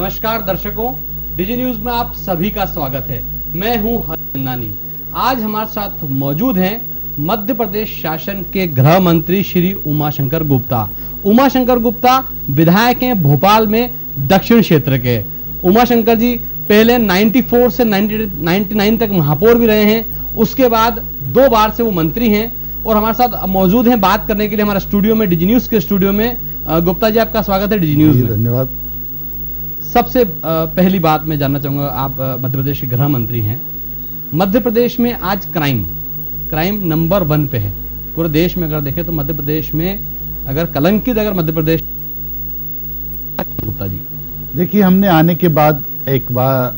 नमस्कार दर्शकों, डिजी न्यूज में आप सभी का स्वागत है। मैं हूं हरिनानी। आज हमारे साथ मौजूद हैं मध्य प्रदेश शासन के गृह मंत्री श्री उमाशंकर गुप्ता। उमाशंकर गुप्ता विधायक हैं भोपाल में दक्षिण क्षेत्र के। उमाशंकर जी पहले 94 से 99 तक महापौर भी रहे हैं, उसके बाद 2 बार से वो मंत्री हैं और हमारे साथ मौजूद हैं बात करने के लिए हमारे स्टूडियो में, डिजी न्यूज के स्टूडियो में। गुप्ता जी आपका स्वागत है डिजी न्यूज में। धन्यवाद। सबसे पहली बात मैं जानना चाहूंगा, आप मध्य प्रदेश के गृह मंत्री हैं। मध्य प्रदेश में आज क्राइम नंबर 1 पे है। पूरे देश में अगर देखें तो मध्य प्रदेश में अगर कलंकित मध्य प्रदेश। गुप्ता जी देखिए, हमने आने के बाद एक बात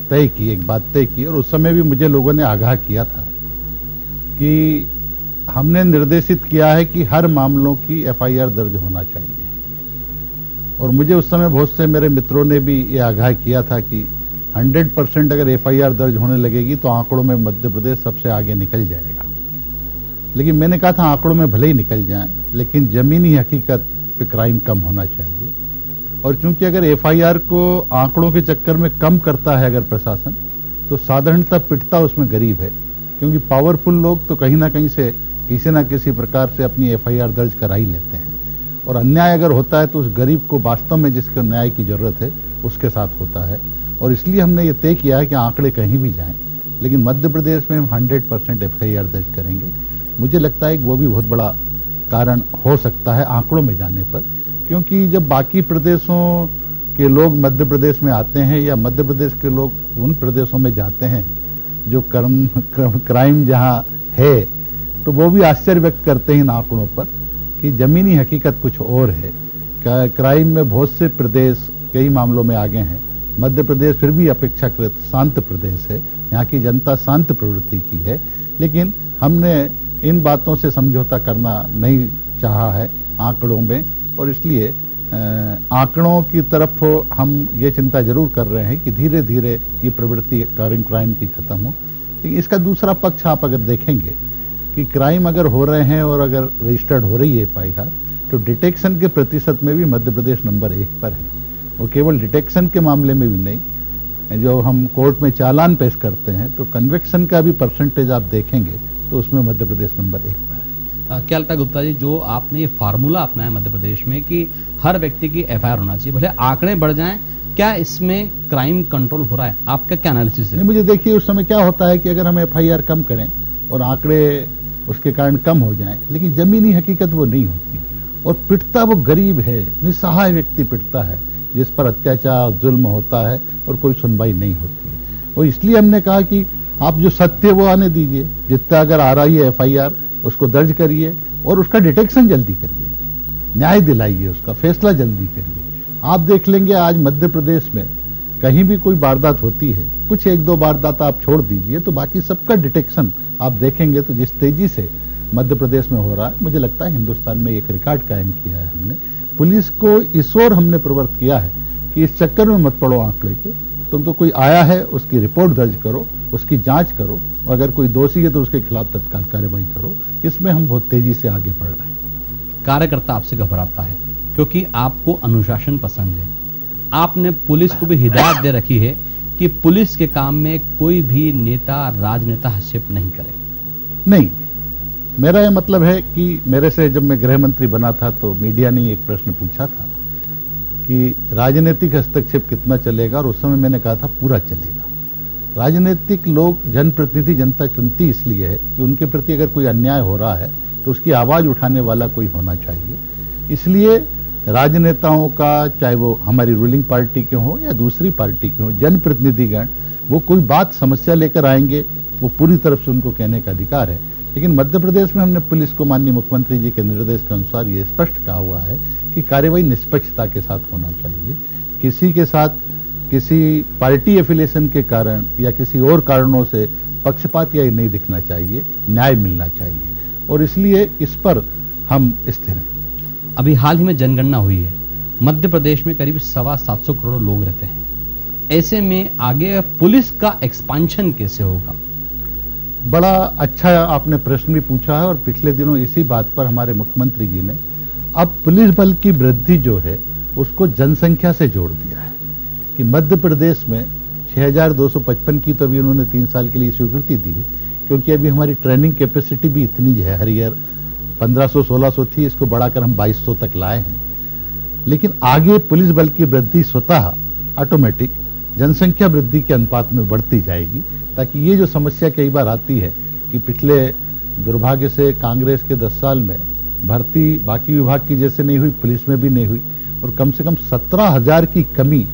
तय की और उस समय भी मुझे लोगों ने आगाह किया था कि हमने निर्देशित किया है कि हर मामलों की एफआईआर दर्ज होना चाहिए। और मुझे उस समय बहुत से मेरे मित्रों ने भी ये आगाह किया था कि 100% अगर एफआईआर दर्ज होने लगेगी तो आंकड़ों में मध्य प्रदेश सबसे आगे निकल जाएगा। लेकिन मैंने कहा था आंकड़ों में भले ही निकल जाएं, लेकिन जमीनी हकीकत पे क्राइम कम होना चाहिए। और चूंकि अगर एफआईआर को आंकड़ों के चक्कर में कम करता है अगर प्रशासन, तो साधारणतः पिटता उसमें गरीब है, क्योंकि पावरफुल लोग तो कहीं ना कहीं से किसी ना किसी प्रकार से अपनी एफआईआर दर्ज करा ही लेते हैं। और अन्याय अगर होता है तो उस गरीब को वास्तव में जिसको न्याय की जरूरत है उसके साथ होता है। और इसलिए हमने ये तय किया है कि आंकड़े कहीं भी जाएं, लेकिन मध्य प्रदेश में हम 100% एफआईआर दर्ज करेंगे। मुझे लगता है कि वो भी बहुत बड़ा कारण हो सकता है आंकड़ों में जाने पर, क्योंकि जब बाकी प्रदेशों के लोग मध्य प्रदेश में आते हैं या मध्य प्रदेश के लोग उन प्रदेशों में जाते हैं जो क्राइम जहाँ है, तो वो भी आश्चर्य व्यक्त करते हैं इन आंकड़ों पर कि जमीनी हकीकत कुछ और है। क्राइम में बहुत से प्रदेश कई मामलों में आगे हैं। मध्य प्रदेश फिर भी अपेक्षाकृत शांत प्रदेश है, यहाँ की जनता शांत प्रवृत्ति की है। लेकिन हमने इन बातों से समझौता करना नहीं चाहा है आंकड़ों में, और इसलिए आंकड़ों की तरफ हम ये चिंता जरूर कर रहे हैं कि धीरे धीरे ये प्रवृत्ति क्राइम की खत्म हो। लेकिन इसका दूसरा पक्ष आप अगर देखेंगे कि क्राइम अगर हो रहे हैं और अगर रजिस्टर्ड हो रही है एफआईआर, तो डिटेक्शन के प्रतिशत में भी मध्य प्रदेश नंबर 1 पर है। और केवल डिटेक्शन के मामले में भी नहीं, जो हम कोर्ट में चालान पेश करते हैं तो कन्विक्शन का भी परसेंटेज आप देखेंगे तो उसमें मध्य प्रदेश नंबर 1 पर है। क्या लगता है गुप्ता जी, जो आपने ये फार्मूला अपनाया मध्य प्रदेश में कि हर व्यक्ति की एफआईआर होना चाहिए, भले आंकड़े बढ़ जाएं, क्या इसमें क्राइम कंट्रोल हो रहा है? आपका क्या एनालिसिस है? मुझे देखिए, उस समय क्या होता है कि अगर हम एफआईआर कम करें और आंकड़े उसके कारण कम हो जाएं, लेकिन जमीनी हकीकत वो नहीं होती और पिटता वो गरीब है, निसहाय व्यक्ति पिटता है जिस पर अत्याचार जुल्म होता है और कोई सुनवाई नहीं होती है। और इसलिए हमने कहा कि आप जो सत्य वो आने दीजिए, जितना अगर आ रही है एफआईआर उसको दर्ज करिए और उसका डिटेक्शन जल्दी करिए, न्याय दिलाइए, उसका फैसला जल्दी करिए। आप देख लेंगे आज मध्य प्रदेश में कहीं भी कोई वारदात होती है, कुछ 1-2 वारदात आप छोड़ दीजिए, तो बाकी सबका डिटेक्शन आप देखेंगे तो जिस तेजी से मध्य प्रदेश में हो रहा है, मुझे लगता है हिंदुस्तान में एक रिकॉर्ड कायम किया है हमने। पुलिस को इस ओर हमने प्रवृत्त किया है कि इस चक्कर में मत पड़ो आंकड़े के, तुम तो कोई आया है उसकी रिपोर्ट दर्ज करो, उसकी जांच करो, और अगर कोई दोषी है तो उसके खिलाफ तत्काल कार्रवाई करो। इसमें हम बहुत तेजी से आगे बढ़ रहे हैं। कार्यकर्ता आपसे घबराता है क्योंकि आपको अनुशासन पसंद है। आपने पुलिस को भी हिदायत दे रखी है कि पुलिस के काम में कोई भी नेता राजनेता हस्तक्षेप नहीं करे। नहीं, मेरा यह मतलब है कि मेरे से जब मैं गृह मंत्री बना था तो मीडिया ने एक प्रश्न पूछा था कि राजनीतिक हस्तक्षेप कितना चलेगा, और उस समय मैंने कहा था पूरा चलेगा। राजनीतिक लोग, जनप्रतिनिधि, जनता चुनती इसलिए है कि उनके प्रति अगर कोई अन्याय हो रहा है तो उसकी आवाज उठाने वाला कोई होना चाहिए। इसलिए राजनेताओं का, चाहे वो हमारी रूलिंग पार्टी के हों या दूसरी पार्टी के हों, जनप्रतिनिधिगण, वो कोई बात समस्या लेकर आएंगे, वो पूरी तरफ से उनको कहने का अधिकार है। लेकिन मध्य प्रदेश में हमने पुलिस को माननीय मुख्यमंत्री जी के निर्देश के अनुसार ये स्पष्ट कहा हुआ है कि कार्रवाई निष्पक्षता के साथ होना चाहिए। किसी के साथ किसी पार्टी एफिलिएशन के कारण या किसी और कारणों से पक्षपात या नहीं दिखना चाहिए, न्याय मिलना चाहिए, और इसलिए इस पर हम स्थिर हैं। अभी हाल ही में जनगणना हुई है। मध्य प्रदेश में करीब 725 करोड़ लोग रहते हैं। ऐसे में आगे पुलिस का एक्सपांशन कैसे होगा? बड़ा अच्छा आपने प्रश्न भी पूछा है, और पिछले दिनों इसी बात पर हमारे मुख्यमंत्री जी ने अब पुलिस बल की वृद्धि जो है उसको जनसंख्या से जोड़ दिया है कि मध्य प्रदेश में 6255 की तो अभी उन्होंने 3 साल के लिए स्वीकृति दी है, क्योंकि अभी हमारी ट्रेनिंग कैपेसिटी भी इतनी है। हर ईयर 1500-1600 थी, इसको बढ़ाकर हम 2200 तक लाए हैं। लेकिन आगे पुलिस बल की वृद्धि स्वतः ऑटोमेटिक जनसंख्या वृद्धि के अनुपात में बढ़ती जाएगी, ताकि ये जो समस्या कई बार आती है कि पिछले दुर्भाग्य से कांग्रेस के 10 साल में भर्ती बाकी विभाग की जैसे नहीं हुई, पुलिस में भी नहीं हुई, और कम से कम 17,000 की कमी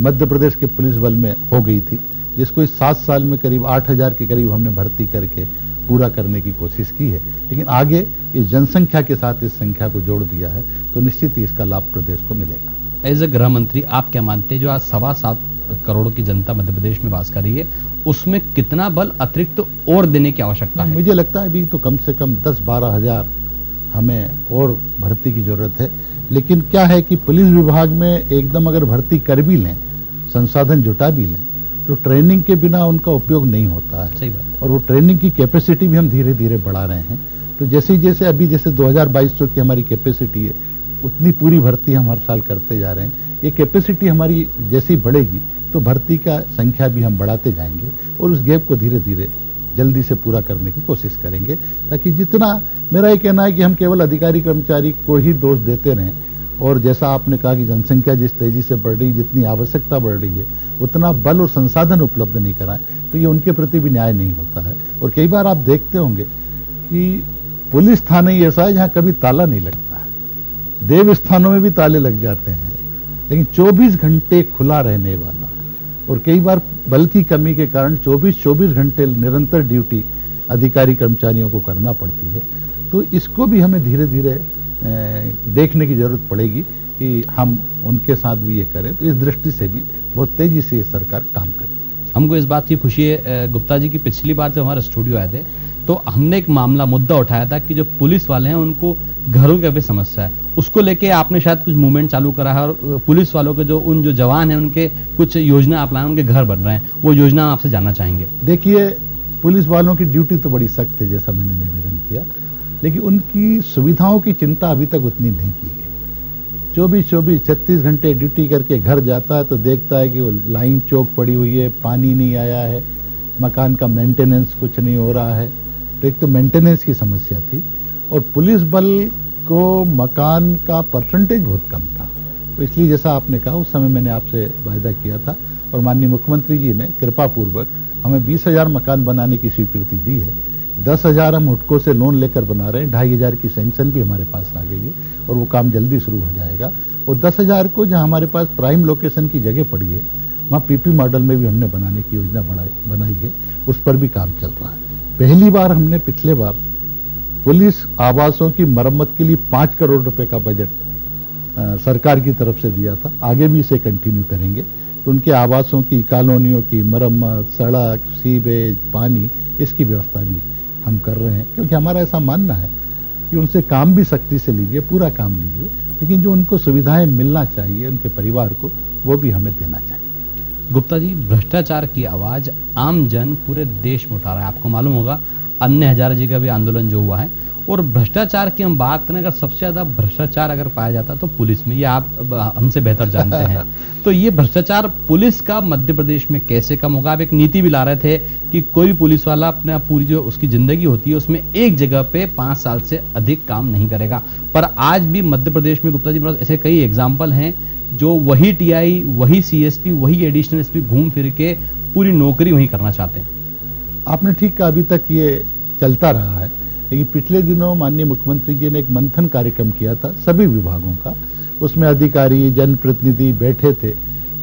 मध्य प्रदेश के पुलिस बल में हो गई थी, जिसको इस 7 साल में करीब 8,000 के करीब हमने भर्ती करके पूरा करने की कोशिश की है। लेकिन आगे इस जनसंख्या के साथ इस संख्या को जोड़ दिया है, तो निश्चित ही इसका लाभ प्रदेश को मिलेगा। एज ए गृह मंत्री आप क्या मानते हैं, जो आज 7.25 करोड़ की जनता मध्य प्रदेश में वास कर रही है, उसमें कितना बल अतिरिक्त और देने की आवश्यकता है? मुझे लगता है अभी तो कम से कम 10-12 हजार हमें और भर्ती की जरूरत है। लेकिन क्या है कि पुलिस विभाग में एकदम अगर भर्ती कर भी लें, संसाधन जुटा भी लें, तो ट्रेनिंग के बिना उनका उपयोग नहीं होता है। सही बात। और वो ट्रेनिंग की कैपेसिटी भी हम धीरे धीरे बढ़ा रहे हैं। तो जैसे जैसे अभी जैसे 2200 की हमारी कैपेसिटी है, उतनी पूरी भर्ती हम हर साल करते जा रहे हैं। ये कैपेसिटी हमारी जैसी बढ़ेगी तो भर्ती का संख्या भी हम बढ़ाते जाएंगे, और उस गैप को धीरे धीरे जल्दी से पूरा करने की कोशिश करेंगे, ताकि जितना, मेरा ये कहना है कि हम केवल अधिकारी कर्मचारी को ही दोष देते रहें, और जैसा आपने कहा कि जनसंख्या जिस तेजी से बढ़ रही, जितनी आवश्यकता बढ़ रही है, उतना बल और संसाधन उपलब्ध नहीं कराएं, तो ये उनके प्रति भी न्याय नहीं होता है। और कई बार आप देखते होंगे कि पुलिस थाना ही ऐसा है जहां कभी ताला नहीं लगता है। देव स्थानों में भी ताले लग जाते हैं, लेकिन 24 घंटे खुला रहने वाला, और कई बार बल की कमी के कारण 24 घंटे निरंतर ड्यूटी अधिकारी कर्मचारियों को करना पड़ती है। तो इसको भी हमें धीरे धीरे देखने की जरूरत पड़ेगी कि हम उनके साथ भी ये करें। तो इस दृष्टि से भी बहुत तेजी से ये सरकार काम करेगी। हमको इस बात की खुशी है गुप्ता जी की, पिछली बार जब हमारे स्टूडियो आए थे तो हमने एक मुद्दा उठाया था कि जो पुलिस वाले हैं उनको घरों की भी समस्या है, उसको लेके आपने शायद कुछ मूवमेंट चालू करा है, और पुलिस वालों के जो जवान हैं उनके कुछ योजना अपनाए, उनके घर बन रहे हैं, वो योजना आपसे जानना चाहेंगे। देखिए, पुलिस वालों की ड्यूटी तो बड़ी सख्त है, जैसा मैंने निवेदन किया, लेकिन उनकी सुविधाओं की चिंता अभी तक उतनी नहीं की गई। 24-36 घंटे ड्यूटी करके घर जाता है तो देखता है कि वो लाइन चौक पड़ी हुई है, पानी नहीं आया है, मकान का मेंटेनेंस कुछ नहीं हो रहा है। तो एक तो मेंटेनेंस की समस्या थी, और पुलिस बल को मकान का परसेंटेज बहुत कम था। तो इसलिए जैसा आपने कहा, उस समय मैंने आपसे वायदा किया था, और माननीय मुख्यमंत्री जी ने कृपापूर्वक हमें 20,000 मकान बनाने की स्वीकृति दी है। 10,000 हम हुडको से लोन लेकर बना रहे हैं, 2,500 की सैंक्शन भी हमारे पास आ गई है, और वो काम जल्दी शुरू हो जाएगा। और 10,000 को जहां हमारे पास प्राइम लोकेशन की जगह पड़ी है, वहां पीपी मॉडल में भी हमने बनाने की योजना बनाई है, उस पर भी काम चल रहा है। पहली बार हमने पिछले बार पुलिस आवासों की मरम्मत के लिए 5 करोड़ रुपए का बजट सरकार की तरफ से दिया था, आगे भी इसे कंटिन्यू करेंगे। तो उनके आवासों की, कॉलोनियों की मरम्मत, सड़क, सीवेज, पानी, इसकी व्यवस्था भी हम कर रहे हैं, क्योंकि हमारा ऐसा मानना है कि उनसे काम भी सख्ती से लीजिए, पूरा काम लीजिए, लेकिन जो उनको सुविधाएं मिलना चाहिए उनके परिवार को, वो भी हमें देना चाहिए। गुप्ता जी, भ्रष्टाचार की आवाज आम जन पूरे देश में उठा रहा है। आपको मालूम होगा अन्य हजारे जी का भी आंदोलन जो हुआ है, और भ्रष्टाचार की हम बात करें, अगर सबसे ज्यादा भ्रष्टाचार अगर पाया जाता तो पुलिस में, ये आप हमसे बेहतर जानते हैं। तो ये भ्रष्टाचार पुलिस का मध्य प्रदेश में कैसे कम होगा? आप एक नीति भी ला रहे थे कि कोई पुलिस वाला अपने पूरी जो उसकी जिंदगी होती है उसमें एक जगह पे 5 साल से अधिक काम नहीं करेगा, पर आज भी मध्य प्रदेश में गुप्ता जी ऐसे कई एग्जाम्पल हैं जो वही टीआई, वही सीएसपी, वही एडिशनल एसपी घूम फिर के पूरी नौकरी वहीं करना चाहते हैं। आपने ठीक कहा, अभी तक ये चलता रहा है, लेकिन पिछले दिनों माननीय मुख्यमंत्री जी ने एक मंथन कार्यक्रम किया था सभी विभागों का। उसमें अधिकारी, जनप्रतिनिधि बैठे थे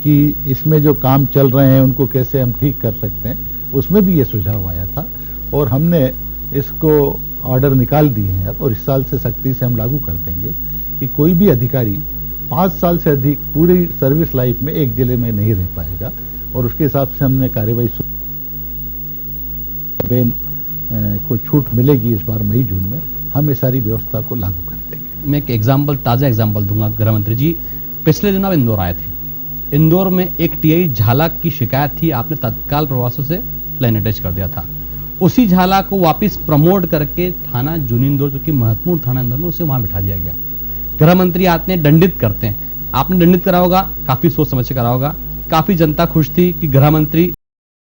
कि इसमें जो काम चल रहे हैं उनको कैसे हम ठीक कर सकते हैं। उसमें भी ये सुझाव आया था, और हमने इसको ऑर्डर निकाल दिए हैं, और इस साल से सख्ती से हम लागू कर देंगे कि कोई भी अधिकारी 5 साल से अधिक पूरी सर्विस लाइफ में एक जिले में नहीं रह पाएगा, और उसके हिसाब से हमने कार्यवाही को छूट मिलेगी इस बार मई जून में। हम इस सारी व्यवस्था को लागू कर देंगे। मैं एक एग्जाम्पल, ताजा एग्जाम्पल दूंगा गृह मंत्री जी। पिछले दिनों आप इंदौर आए थे, इंदौर में एक टीआई झाला की शिकायत थी, आपने तत्काल प्रभाव से लाइन अटैच कर दिया था। उसी झाला को वापस प्रमोट करके थाना जूनी इंदौर, जो कि महत्वपूर्ण थाना इंदौर में, उसे वहां बिठा दिया गया। गृह मंत्री आते हैं, दंडित करते हैं, आपने दंडित करा होगा, काफी सोच समझ के करा होगा, काफी जनता खुश थी कि गृह मंत्री